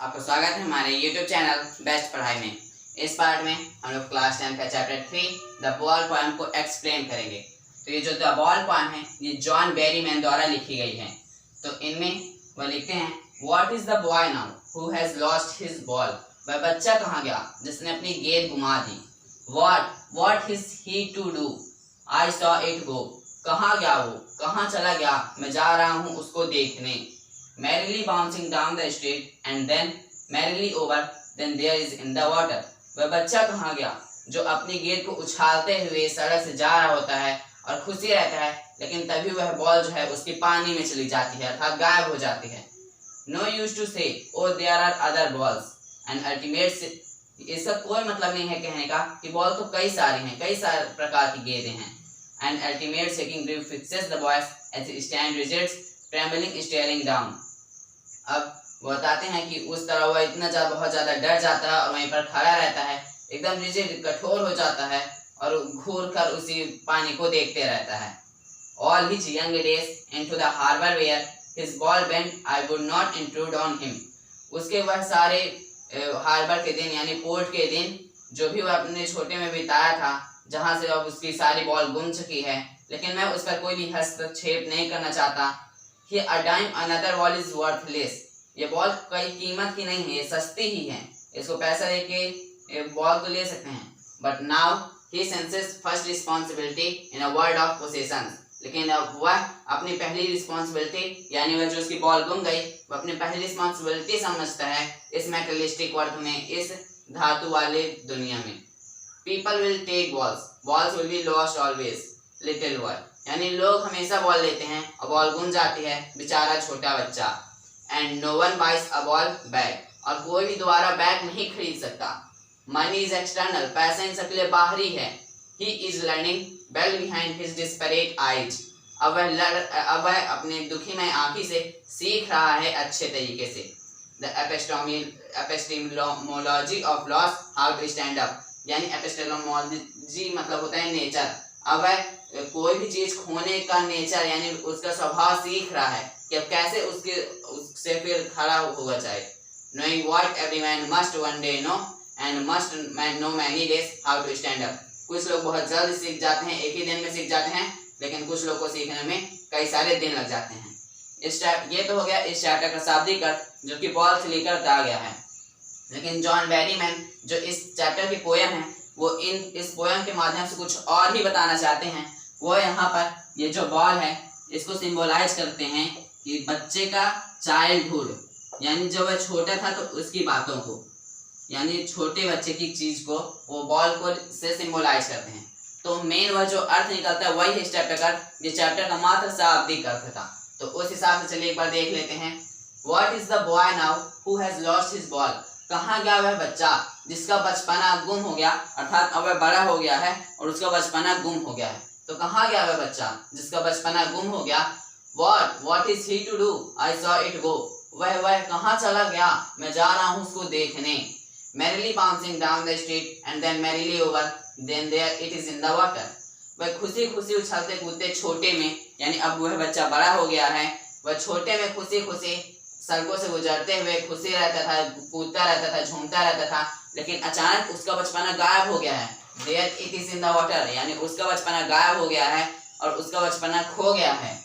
आपका स्वागत है हमारे YouTube चैनल बेस्ट पढ़ाई में। इस पार्ट में हम लोग क्लास 10 का चैप्टर 3 द बॉल पोएम को एक्सप्लेन करेंगे। तो ये जो द बॉल पोएम है ये जॉन बेरीमैन द्वारा लिखी गई है। तो इनमें वह लिखते हैं, what is the boy now who has lost his ball. वह बच्चा कहाँ गया जिसने अपनी गेंद गुमा दी। What is he to do, I saw it go. कहाँ गया वो, कहाँ चला गया, मैं जा रहा हूँ उसको देखने। Merrily bouncing down the street and then merrily over, then there is in the water। वह बच्चा कहाँ गया जो अपनी गेंद को उछालते हुए सड़क से जा रहा होता है और खुशी रहता है, लेकिन तभी वह बॉल जो है उसकी पानी में चली जाती है अर्थात गायब हो जाती है। No use to say oh there are other balls and ultimate। इसका कोई मतलब नहीं है कहने का कि बॉल तो कई सारी हैं, कई सारे प्रकार की गेंदें हैं। And ultimate shaking grip fixes the boys as he stand rigid trembling staring down। अब वो बताते हैं कि उस तरह वह बहुत ज़्यादा डर जाता है और वहीं पर खड़ा रहता है, एकदम रिजिड कठोर हो जाता है और घूर कर उसी पानी को देखते रहता है। All his young days into the harbor where his ball bent, I would not intrude on him। उसके वह सारे हार्बर के दिन यानी पोर्ट के दिन जो भी वह अपने छोटे में बिताया था, जहाँ से अब उसकी सारी बॉल गुम चुकी है, लेकिन मैं उस पर कोई भी हस्तक्षेप नहीं करना चाहता। कि a dime another ball is worthless। ये बॉल कोई कीमत की नहीं है, ये सस्ती ही है, इसको पैसा देके बॉल तो ले सकते हैं। But now he senses first responsibility in a world of possessions। लेकिन अब वह अपनी पहली रिस्पॉन्सिबिलिटी यानी वह जो उसकी बॉल गुम गई वह अपनी पहली रिस्पॉन्सिबिलिटी समझता है इस मेटेरियलिस्टिक वर्ल्ड में, इस धातु वाले दुनिया में। People will take balls will be lost always, little boy। यानी लोग हमेशा बॉल लेते हैं और बॉल गुम जाती है, बेचारा छोटा बच्चा। And no one buys a ball back, और कोई भी दोबारा बैग नहीं खरीद सकता। मनी इज एक्सटर्नल, पैसा इन सबके लिए बाहरी है। He is learning well behind his desperate eyes. अब वह अपने दुखीमय आंखी से सीख रहा है अच्छे तरीके से। The epistemology of loss, how to stand up. यानी एपिस्टेमोलॉजी मतलब होता है नेचर। अब वह कोई भी चीज खोने का नेचर यानी उसका स्वभाव सीख रहा है कि अब कैसे उससे फिर खड़ा होगा चाहे। Knowing what every man must one day know and must know many days how to stand up। कुछ लोग बहुत जल्द सीख जाते हैं, एक ही दिन में सीख जाते हैं, लेकिन कुछ लोग को सीखने में कई सारे दिन लग जाते हैं। ये तो हो गया इस चैप्टर का शाब्दिक अर्थ जो कि बॉल से लेकर आ गया है। लेकिन जॉन बेरीमैन जो इस चैप्टर की पोयम है वो इस पोयम के माध्यम से कुछ और ही बताना चाहते हैं। वो यहाँ पर ये जो बॉल है इसको सिंबलाइज करते हैं कि बच्चे का चाइल्डहुड यानी जब वह छोटा था तो उसकी बातों को यानी छोटे बच्चे की चीज को वो बॉल को से सिंबलाइज करते हैं। तो मेन वह जो अर्थ निकलता है वही है इस चैप्टर का, ये चैप्टर का मात्र शाब्दिक अर्थ था। तो उस हिसाब से चलिए एक बार देख लेते हैं। What is the boy now who has lost his ball. कहाँ गया वह बच्चा जिसका बचपना गुम हो गया, अर्थात अब वह बड़ा हो गया है और उसका बचपना गुम हो गया है। तो कहाँ गया वह बच्चा जिसका बचपना गुम हो गया। What is he to do, I saw it go। वह कहाँ चला गया, मैं जा रहा हूँ उसको देखने। Merrily bouncing down the street and then merrily over, then there it is in the water। वह खुशी खुशी उछलते कूदते छोटे में यानी अब वह बच्चा बड़ा हो गया है, वह छोटे में खुशी खुशी सड़कों से गुजरते हुए खुशी रहता था, कूदता रहता था, झूमता रहता था, लेकिन अचानक उसका बचपना गायब हो गया है। There it is in the water यानी उसका बचपना गायब हो गया है और उसका बचपना खो गया है।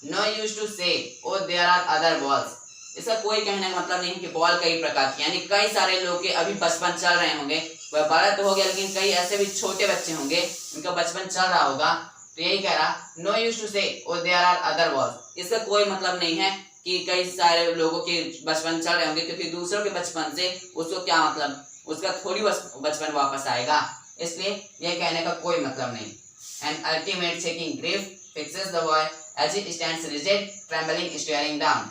No use to say oh there are other balls। इसका कोई कहने का मतलब नहीं कि बॉल कई प्रकार की यानी कई सारे लोग के अभी बचपन चल रहे होंगे, वह बड़ा तो हो गया लेकिन कई ऐसे भी छोटे बच्चे होंगे उनका बचपन चल रहा होगा। तो यही कह रहा no use to say oh there are other balls। इसका कोई मतलब नहीं है कि कई सारे लोगों के बचपन चल रहे होंगे, क्योंकि दूसरों के बचपन से उसको क्या मतलब, उसका थोड़ी बचपन वापस आएगा, इसलिए यह कहने का कोई मतलब नहीं। An ultimate shaking grief fixes the boy as he stands rigid trembling staring down।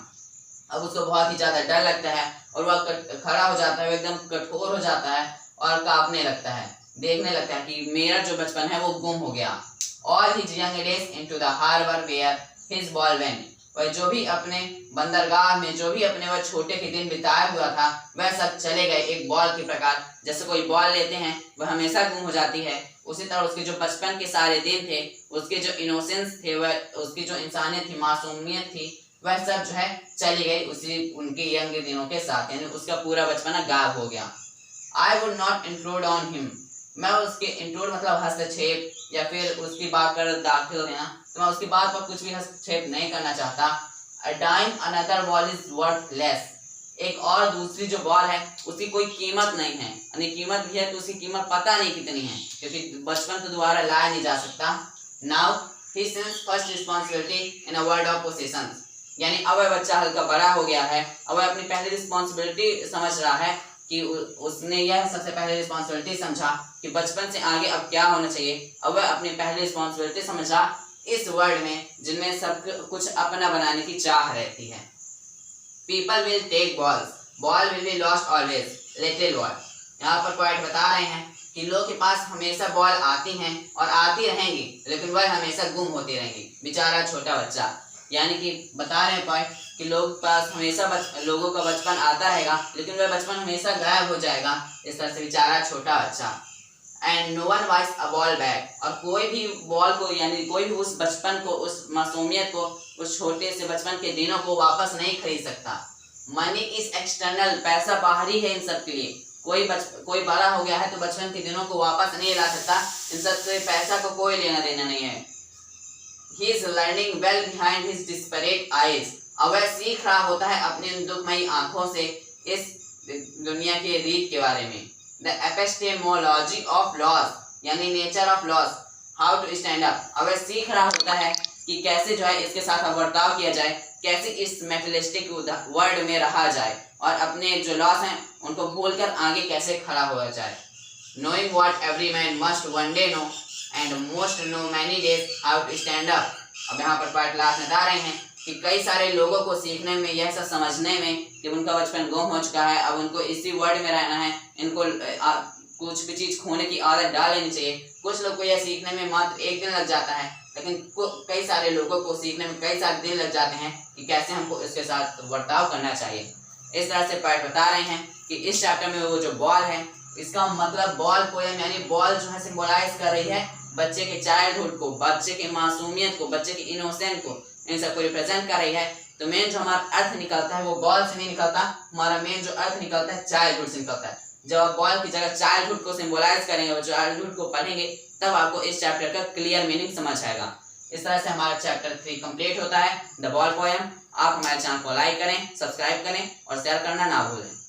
अब उसको बहुत ही ज्यादा डर लगता है और वह खड़ा हो जाता है, एकदम कठोर हो जाता है और कांपने लगता है, देखने लगता है कि मेरा जो बचपन है वो गुम हो गया। All his young days into the harbor where his ball went। वह जो भी अपने बंदरगाह में जो भी अपने वह छोटे के दिन बिताया हुआ था वह सब चले गए एक बॉल के प्रकार। जैसे कोई बॉल लेते हैं वह हमेशा गुम हो जाती है, उसी तरह उसके जो बचपन के सारे दिन थे, उसके जो इनोसेंस थे, वह उसकी जो इंसानियत थी, मासूमियत थी, वह सब जो है चली गई उसी उनके यंग दिनों के साथ, यानी उसका पूरा बचपना गायब हो गया। I would not intrude on him, मैं उसके इंट्रूड मतलब हस्तक्षेप या फिर उसकी बात कर दाखिल लेना, तो मैं उसकी बात पर कुछ भी हस्तक्षेप नहीं करना चाहता। A dime another ball is worth less, एक और दूसरी जो बॉल है उसकी कोई कीमत नहीं है, यानी कीमत भी है तो उसकी कीमत पता नहीं कितनी है, क्योंकि बचपन तो दोबारा लाया नहीं जा सकता। Now he sense first responsibility in a world of possessions, यानी अब वह बच्चा हल्का बड़ा हो गया है, अब वह अपनी पहली रिस्पॉन्सिबिलिटी समझ रहा है कि उसने यह सबसे पहले रिस्पॉन्सिबिलिटी समझा कि बचपन से आगे अब क्या होना चाहिए। अब वह अपनी पहली रिस्पॉन्सिबिलिटी समझा इस वर्ल्ड में जिनमें सब कुछ अपना बनाने की चाह रहती है। People will take balls, ball will be lost always, little boy. यहाँ पर पॉइंट बता रहे हैं कि लोग के पास हमेशा बॉल आती हैं और आती रहेंगी, लेकिन वह हमेशा गुम होती रहेंगी, बेचारा छोटा बच्चा। यानी कि बता रहे हैं पॉइंट कि लोग पास हमेशा लोगों का बचपन आता रहेगा, लेकिन वह बचपन हमेशा गायब हो जाएगा, इस तरह से बेचारा छोटा बच्चा। And no one buys a ball back, और कोई भी बॉल को यानी कोई भी उस बचपन को, उस मासूमियत को, उस छोटे से बचपन के दिनों को वापस नहीं खरीद सकता। मनी इज एक्सटर्नल, पैसा बाहरी है इन सब के लिए। कोई बड़ा हो गया है तो बचपन के दिनों को वापस नहीं ला सकता, इन सब से पैसा को कोई लेना देना नहीं है। He is learning well behind his disparate eyes, अब वह सीख रहा होता है अपनी दुखमयी आंखों से इस दुनिया के रीत के बारे में। The epistemology of laws, यानी nature of laws, how to stand up, अब वह सीख रहा होता है कि कैसे जो है इसके साथ बर्ताव किया जाए, कैसे इस मेटलिस्टिक वर्ल्ड में रहा जाए और अपने जो लॉस हैं उनको भूलकर आगे कैसे खड़ा हुआ जाए। Knowing what every man must one day know and most know many days how to stand up, अब यहाँ पर पार्ट लास्ट में बता रहे हैं कि कई सारे लोगों को सीखने में, यह सब समझने में कि उनका बचपन गुम हो चुका है, अब उनको इसी वर्ल्ड में रहना है, इनको कुछ भी चीज़ खोने की आदत डाल लेनी चाहिए। कुछ लोग को यह सीखने में मात्र एक दिन लग जाता है, लेकिन कई सारे लोगों को सीखने में कई सारे दिन लग जाते हैं कि कैसे हमको इसके साथ बर्ताव करना चाहिए। इस तरह से पार्ट बता रहे हैं कि इस चैप्टर में वो जो बॉल है, इसका मतलब बॉल पोएम यानी बॉल जो है सिंबलाइज कर रही है बच्चे के चाइल्डहुड को, बच्चे के मासूमियत को, बच्चे के इनोसेंट को, इन सबको रिप्रेजेंट कर रही है। तो मेन जो हमारा अर्थ निकलता है वो बॉल से नहीं निकलता, हमारा मेन जो अर्थ निकलता है चाइल्डहुड से निकलता है। जब आप बॉल की जगह चाइल्डहुड को सिंबलाइज करेंगे और चाइल्डहुड को पढ़ेंगे तब आपको इस चैप्टर का क्लियर मीनिंग समझ आएगा। इस तरह से हमारा चैप्टर 3 कंप्लीट होता है, द बॉल पोएम। आप हमारे चैनल को लाइक करें, सब्सक्राइब करें और शेयर करना ना भूलें।